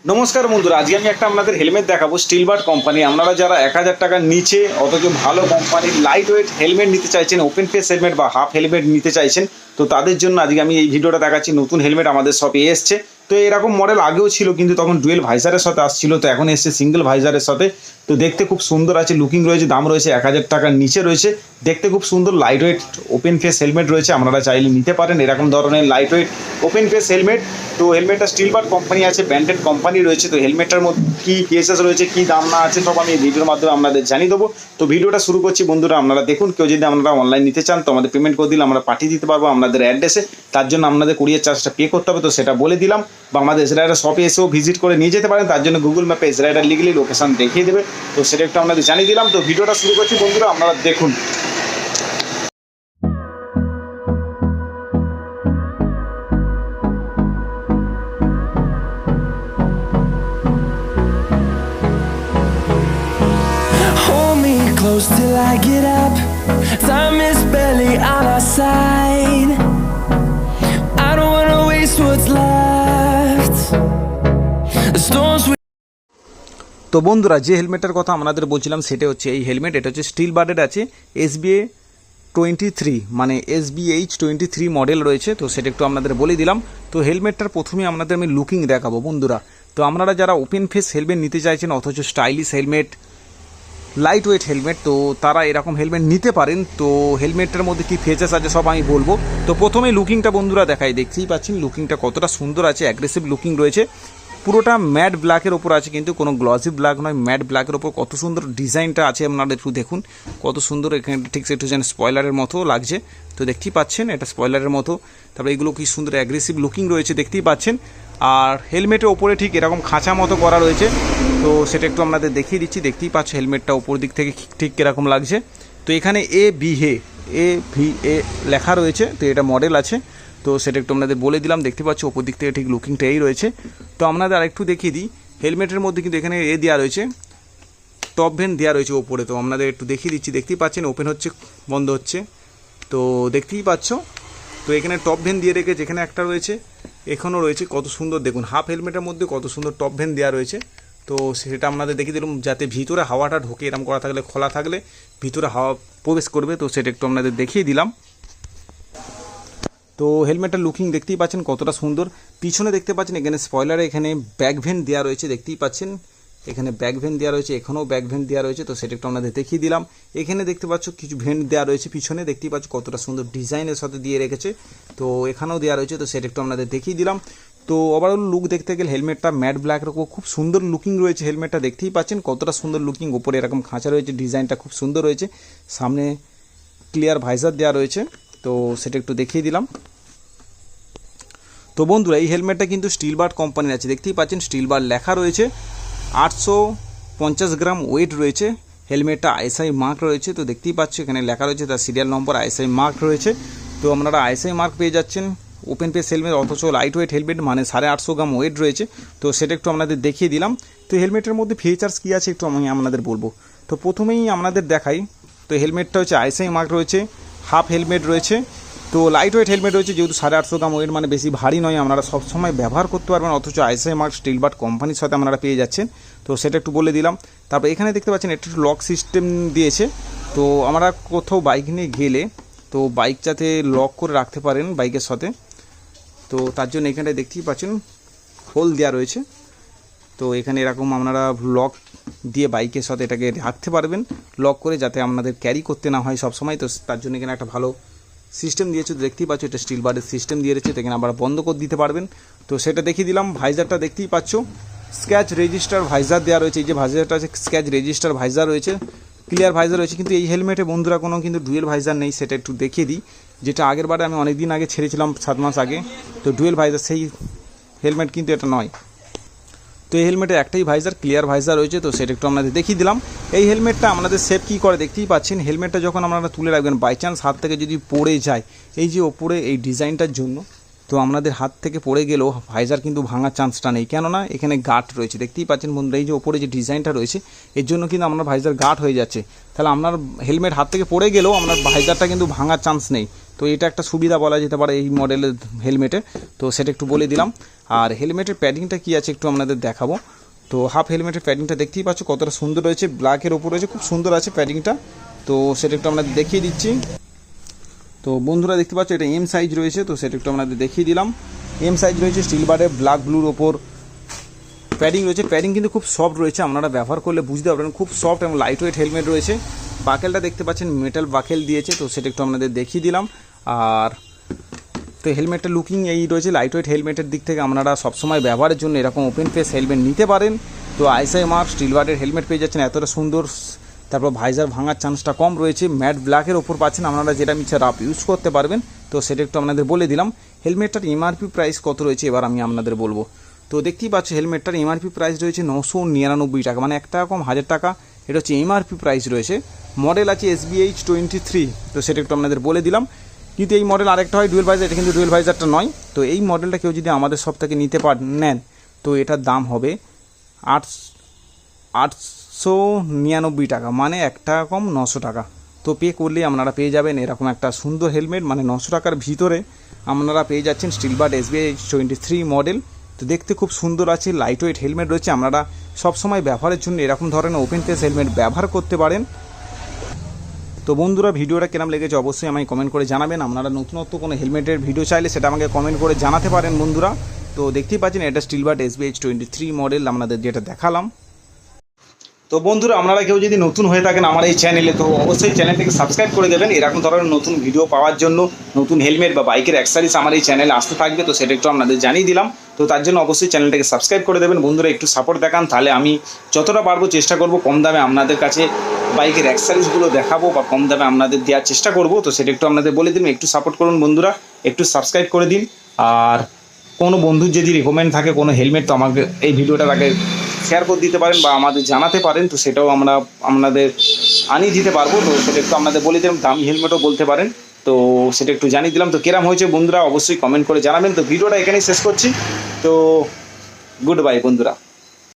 নমস্কার বন্ধুরা, আজকে আমি একটা আপনাদের হেলমেট দেখাবো স্টিল বার্ড কোম্পানি। আপনারা যারা 1000 টাকার নিচে অথচ ভালো কোম্পানির লাইট ওয়েট হেলমেট নিতে চাইছেন, ওপেন ফেস হেলমেট বা হাফ হেলমেট নিতে চাইছেন, তো তাদের জন্য আজকে আমি এই ভিডিওটা দেখাচ্ছি। নতুন হেলমেট আমাদের শপে এসছে। তো এরকম মডেল আগেও ছিল, কিন্তু তখন ডুয়েল ভাইজারের সাথে আসছিল, তো এখন এসছে সিঙ্গেল ভাইজারের সাথে। তো দেখতে খুব সুন্দর আছে, লুকিং রয়েছে, দাম রয়েছে 1000 টাকার নিচে রয়েছে। দেখতে খুব সুন্দর light weight open face helmet রয়েছে, আপনারা চাইলে নিতে পারেন এরকম ধরনের light weight open face helmet. তো হেলমেটটা স্টিল বার্ড কোম্পানি আছে, ব্র্যান্ডেড কোম্পানি রয়েছে। তো হেলমেটটার মধ্যে কী ফিচার্স রয়েছে, কী দাম না আছে, সব আমি এই ভিডিওর মাধ্যমে আপনাদের জানিয়ে দেবো। তো ভিডিওটা শুরু করছি বন্ধুরা, আপনারা দেখুন। কেউ যদি আপনারা অনলাইন নিতে চান তো আমাদের পেমেন্ট করে দিলে আমরা পাঠিয়ে দিতে পারবো আপনাদের অ্যাড্রেসে। তার জন্য আপনাদের কুরিয়ার চার্জটা পে করতে হবে, তো সেটা বলে দিলাম। বা আমাদের এসরাইডার শপে এসেও ভিজিট করে নিয়ে যেতে পারেন, তার জন্য গুগল ম্যাপে এসরাইডার লিখলে লোকেশন দেখিয়ে দেবে। তো সেটা একটু আপনাদের জানিয়ে দিলাম। তো ভিডিওটা শুরু করছি বন্ধুরা, আপনারা দেখুন। Hold me close till I get up. Time is barely on our side. I don't wanna waste what's left. The storms we তো বন্ধুরা, যে হেলমেটটার কথা আপনাদের বলছিলাম সেটা হচ্ছে এই হেলমেট। এটা হচ্ছে স্টিল বার্ডের আছে, SBA 23 মানে SBH 23 মডেল রয়েছে। তো সেটা একটু আপনাদের বলে দিলাম। তো হেলমেটটার প্রথমে আপনাদের আমি লুকিং দেখাবো বন্ধুরা। তো আপনারা যারা ওপেন ফেস হেলমেট নিতে চাইছেন অথচ stylish helmet, light weight helmet, তো তারা এরকম হেলমেট নিতে পারেন। তো হেলমেটটার মধ্যে কী ফিচার্স আছে সব আমি বলবো। তো প্রথমে লুকিংটা বন্ধুরা দেখাই, দেখতেই পাচ্ছেন লুকিংটা কতটা সুন্দর আছে, অ্যাগ্রেসিভ লুকিং রয়েছে। পুরোটা ম্যাট ব্ল্যাকের ওপর আছে, কিন্তু কোনো গ্লসি ব্ল্যাক নয়, ম্যাট ব্ল্যাকের ওপর কত সুন্দর ডিজাইনটা আছে আপনারা একটু দেখুন, কত সুন্দর। এখানে ঠিক একটু যেন স্পয়লারের মতো লাগছে, তো দেখতেই পাচ্ছেন এটা স্পয়লারের মতো। তারপরে এগুলো কি সুন্দর অ্যাগ্রেসিভ লুকিং রয়েছে, দেখতেই পাচ্ছেন। আর হেলমেটের ওপরে ঠিক এরকম খাঁচা মতো করা রয়েছে, তো সেটা একটু আপনাদের দেখিয়ে দিচ্ছি। দেখতেই পাচ্ছ হেলমেটটা ওপর দিক থেকে ঠিক কীরকম লাগছে। তো এখানে AVA লেখা রয়েছে, তো এটা মডেল আছে। তো সেটা একটু আপনাদের বলে দিলাম। দেখতে পাচ্ছ ওপর দিক থেকে ঠিক লুকিংটা এই রয়েছে। তো আপনাদের আরেকটু দেখিয়ে দিই, হেলমেটের মধ্যে কিন্তু এখানে দেওয়া রয়েছে, টপ ভেন্ট দেওয়া রয়েছে ওপরে। তো আপনাদের একটু দেখিয়ে দিচ্ছি, দেখতেই পাচ্ছেন ওপেন হচ্ছে বন্ধ হচ্ছে, তো দেখতেই পাচ্ছ। তো এখানে টপ ভেন্ট দিয়ে রেখেছে, এখানে একটা রয়েছে, এখানেও রয়েছে। কত সুন্দর দেখুন, হাফ হেলমেটের মধ্যে কত সুন্দর টপ ভেন্ট দেওয়া রয়েছে। তো সেটা আপনাদের দেখিয়ে দিলাম, যাতে ভিতরে হাওয়াটা ঢোকে। এরকম করা থাকলে, খোলা থাকলে ভিতরে হাওয়া প্রবেশ করবে, তো সেটা একটু আপনাদের দেখিয়ে দিলাম। তো হেলমেটটার লুকিং দেখতেই পাচ্ছেন কতটা সুন্দর। পিছনে দেখতে পাচ্ছেন এখানে স্পয়লারে এখানে ব্যাক ভেন্ট দেওয়া রয়েছে, দেখতেই পাচ্ছেন এখানে ব্যাক ভেন্ট দেওয়া রয়েছে, এখানেও ব্যাক ভেন্ট দেওয়া রয়েছে। তো সেটা একটু আপনাদের দেখিয়ে দিলাম। এখানে দেখতে পাচ্ছ কিছু ভেন্ট দেওয়া রয়েছে পিছনে, দেখতেই পাচ্ছ কতটা সুন্দর ডিজাইনের সাথে দিয়ে রেখেছে। তো এখানেও দেওয়া রয়েছে, তো সেটা একটু আপনাদের দেখিয়ে দিলাম। তো ওভারঅল লুক দেখতে গেলে হেলমেটটা ম্যাট ব্ল্যাকের ওপর খুব সুন্দর লুকিং রয়েছে। হেলমেটটা দেখতেই পাচ্ছেন কতটা সুন্দর লুকিং, ওপরে এরকম খাঁচা রয়েছে, ডিজাইনটা খুব সুন্দর রয়েছে। সামনে ক্লিয়ার ভাইজার দেওয়া রয়েছে, তো সেটা একটু দেখিয়ে দিলাম। তো বন্ধুরা, এই হেলমেটটা কিন্তু স্টিল বার্ড কোম্পানির আছে, দেখতেই পাচ্ছেন স্টিল বার্ড লেখা রয়েছে। 850 গ্রাম ওয়েট রয়েছে। হেলমেটটা ISI মার্ক রয়েছে, তো দেখতেই পাচ্ছ এখানে লেখা রয়েছে তার সিরিয়াল নম্বর, ISI মার্ক রয়েছে। তো আপনারা ISI মার্ক পেয়ে যাচ্ছেন ওপেন ফেস হেলমেট, অথচ লাইট ওয়েট হেলমেট, মানে 850 গ্রাম ওয়েট রয়েছে। তো সেটা একটু আপনাদের দেখিয়ে দিলাম। তো হেলমেটের মধ্যে ফিচার্স কী আছে একটু আমি আপনাদের বলবো। তো প্রথমেই আপনাদের দেখাই, তো হেলমেটটা হচ্ছে ISI মার্ক রয়েছে, হাফ হেলমেট রয়েছে। তো লাইট ওয়েট হেলমেট রয়েছে, যেহেতু 850 গ্রাম ওয়েট, মানে বেশি ভারী নয়, আপনারা সবসময় ব্যবহার করতে পারবেন। অথচ ISI মার্ক স্টিল বার্ড কোম্পানির সাথে আপনারা পেয়ে যাচ্ছেন, তো সেটা একটু বলে দিলাম। তারপর এখানে দেখতে পাচ্ছেন একটু লক সিস্টেম দিয়েছে। তো আমরা কোথাও বাইক নিয়ে গেলে তো বাইক যাতে লক করে রাখতে পারেন বাইকের সাথে, তো তার জন্য এখানটায় দেখতেই পাচ্ছেন হোল দেওয়া রয়েছে। তো এখানে এরকম আপনারা লক দিয়ে বাইকের সাথে এটাকে রাখতে পারবেন লক করে, যাতে আপনাদের ক্যারি করতে না হয় সবসময়। তো তার জন্য এখানে একটা ভালো সিস্টেম দিয়েছে, তো দেখতেই পাচ্ছ এটা স্টিল বার্ডের সিস্টেম দিয়ে রয়েছে, তো এখানে আবার বন্ধ করে দিতে পারবেন। তো সেটা দেখিয়ে দিলাম। ভাইজারটা দেখতেই পাচ্ছ স্ক্র্যাচ রেজিস্টার ভাইজার দেওয়া রয়েছে, এই যে ভাইজারটা আছে স্ক্র্যাচ রেজিস্টার ভাইজার রয়েছে, ক্লিয়ার ভাইজার রয়েছে। কিন্তু এই হেলমেটে বন্ধুরা কোনো কিন্তু ডুয়েল ভাইজার নেই, সেটা একটু দেখিয়ে দিই। যেটা আগের বারে আমি অনেক দিন আগে ছেড়েছিলাম, 7 মাস আগে, তো ডুয়েল ভাইজার সেই হেলমেট কিন্তু এটা নয়। তো এই হেলমেটের একটাই ভাইজার, ক্লিয়ার ভাইজার রয়েছে, তো সেটা একটু আপনাদের দেখিয়ে দিলাম। এই হেলমেটটা আপনাদের সেফ কী করে দেখতেই পাচ্ছেন। হেলমেটটা যখন আপনারা তুলে রাখবেন, বাই চান্স হাত থেকে যদি পড়ে যায়, এই যে ওপরে এই ডিজাইনটার জন্য, তো আপনাদের হাত থেকে পড়ে গেলেও ভাইজার কিন্তু ভাঙার চান্সটা নেই, কেননা এখানে গার্ড রয়েছে। দেখতেই পাচ্ছেন বন্ধুরা, এই যে ওপরে যে ডিজাইনটা রয়েছে এর জন্য কিন্তু আপনার ভাইজার গার্ড হয়ে যাচ্ছে। তাহলে আপনার হেলমেট হাত থেকে পড়ে গেলেও আপনার ভাইজারটা কিন্তু ভাঙার চান্স নেই। তো এটা একটা সুবিধা বলা যেতে পারে এই মডেলের হেলমেটে। তো সেটা একটু বলে দিলাম। আর হেলমেটের প্যাডিংটা কী আছে একটু আপনাদের দেখাবো। তো হাফ হেলমেটের প্যাডিংটা দেখতেই পাচ্ছ কতটা সুন্দর রয়েছে, ব্ল্যাকের ওপর রয়েছে, খুব সুন্দর আছে প্যাডিংটা। তো সেটা একটু আপনাদের দেখিয়ে দিচ্ছি। তো বন্ধুরা দেখতে পাচ্ছ এটা এম সাইজ রয়েছে, তো সেটা একটু আপনাদের দেখিয়ে দিলাম। এম সাইজ রয়েছে, স্টিল বারের ব্ল্যাক ব্লুর ওপর প্যাডিং রয়েছে। প্যাডিং কিন্তু খুব সফট রয়েছে, আপনারা ব্যবহার করলে বুঝতে পারবেন খুব সফট এবং লাইট ওয়েট হেলমেট রয়েছে। বাকেলটা দেখতে পাচ্ছেন মেটাল বাকেল দিয়েছে, তো সেটা একটু আপনাদের দেখিয়ে দিলাম। আর তো হেলমেটটা লুকিং এই রয়েছে। লাইট ওয়েট হেলমেটের দিক থেকে আপনারা সবসময় ব্যবহারের জন্য এরকম ওপেন ফেস হেলমেট নিতে পারেন। তো আইএসআই মার্ক স্টিল বারের হেলমেট পেয়ে যাচ্ছেন এতটা সুন্দর। তারপর ভাইজার ভাঙার চান্সটা কম রয়েছে, ম্যাট ব্ল্যাকের ওপর পাচ্ছেন, আপনারা যেটা ইচ্ছা রাফ ইউজ করতে পারবেন। তো সেটা একটু আপনাদের বলে দিলাম। হেলমেটটার এমআরপি প্রাইস কত রয়েছে এবার আমি আপনাদের বলবো। তো দেখতেই পাচ্ছ হেলমেটটার এমআরপি প্রাইস রয়েছে 999 টাকা, মানে 1 টাকা কম 1000 টাকা। এটা হচ্ছে এমআরপি প্রাইস রয়েছে। মডেল আছে SBH23, তো সেটা একটু আপনাদের বলে দিলাম। কিন্তু এই মডেল আরেকটা হয় ডুয়েল ভাইজার, এটা কিন্তু ডুয়েল ভাইজারটা নয়। তো এই মডেলটা কেউ যদি আমাদের সব থেকে নিতে নেন তো এটার দাম হবে 899 টাকা, মানে 1 টাকা কম 900 টাকা। তো পে করলেই আপনারা পেয়ে যাবেন এরকম একটা সুন্দর হেলমেট, মানে 900 টাকার ভিতরে আপনারা পেয়ে যাচ্ছেন স্টিল বার্ড SBH23 মডেল। তো দেখতে খুব সুন্দর আছে, লাইট ওয়েট হেলমেট রয়েছে। আপনারা সবসময় ব্যবহারের জন্য এরকম ধরনের ওপেন ফেস হেলমেট ব্যবহার করতে পারেন। তো বন্ধুরা ভিডিওটা কেমন লেগেছে অবশ্যই আমাকে কমেন্ট করে জানাবেন। আপনারা নতুনত্ব কোনো হেলমেটের ভিডিও চাইলে সেটা আমাকে কমেন্ট করে জানাতে পারেন বন্ধুরা। তো দেখতেই পাচ্ছেন এটা স্টিল বার্ড SBH23 মডেল আপনাদের যেটা দেখালাম। তো বন্ধুরা আপনারা কেউ যদি নতুন হয়ে থাকেন আমার এই চ্যানেলে, তো অবশ্যই চ্যানেলটিকে সাবস্ক্রাইব করে দেবেন। এরকম ধরনের নতুন ভিডিও পাওয়ার জন্য, নতুন হেলমেট বা বাইকের অ্যাক্সেসরিজ আমার এই চ্যানেলে আসতে থাকবে। তো সেটা একটু আপনাদের জানিয়ে দিলাম। তো তার জন্য অবশ্যই চ্যানেলটাকে সাবস্ক্রাইব করে দেবেন বন্ধুরা, একটু সাপোর্ট দেখান, তাহলে আমি যতটা পারবো চেষ্টা করব কম দামে আপনাদের কাছে বাইকের অ্যাক্সেসরিজগুলো দেখাবো বা কম দামে আপনাদের দেওয়ার চেষ্টা করব। তো সেটা একটু আপনাদের বলে দিন, একটু সাপোর্ট করুন বন্ধুরা, একটু সাবস্ক্রাইব করে দিন। আর কোনো বন্ধুর যদি রিকমেন্ড থাকে কোনো হেলমেট, তো আমাকে এই ভিডিওটা তাকে শেয়ার করে দিতে পারেন বা আমাদের জানাতে পারেন। তো সেটাও আমরা আপনাদের আনিয়ে দিতে পারবো। তো সেটা একটু আপনাদের বলে দিলাম, দামি হেলমেটও বলতে পারেন। তো সেটা একটু জানিয়ে দিলাম। তো কেরাম হয়েছে বন্ধুরা অবশ্যই কমেন্ট করে জানাবেন। তো ভিডিওটা এখানেই শেষ করছি। তো গুড বাই বন্ধুরা।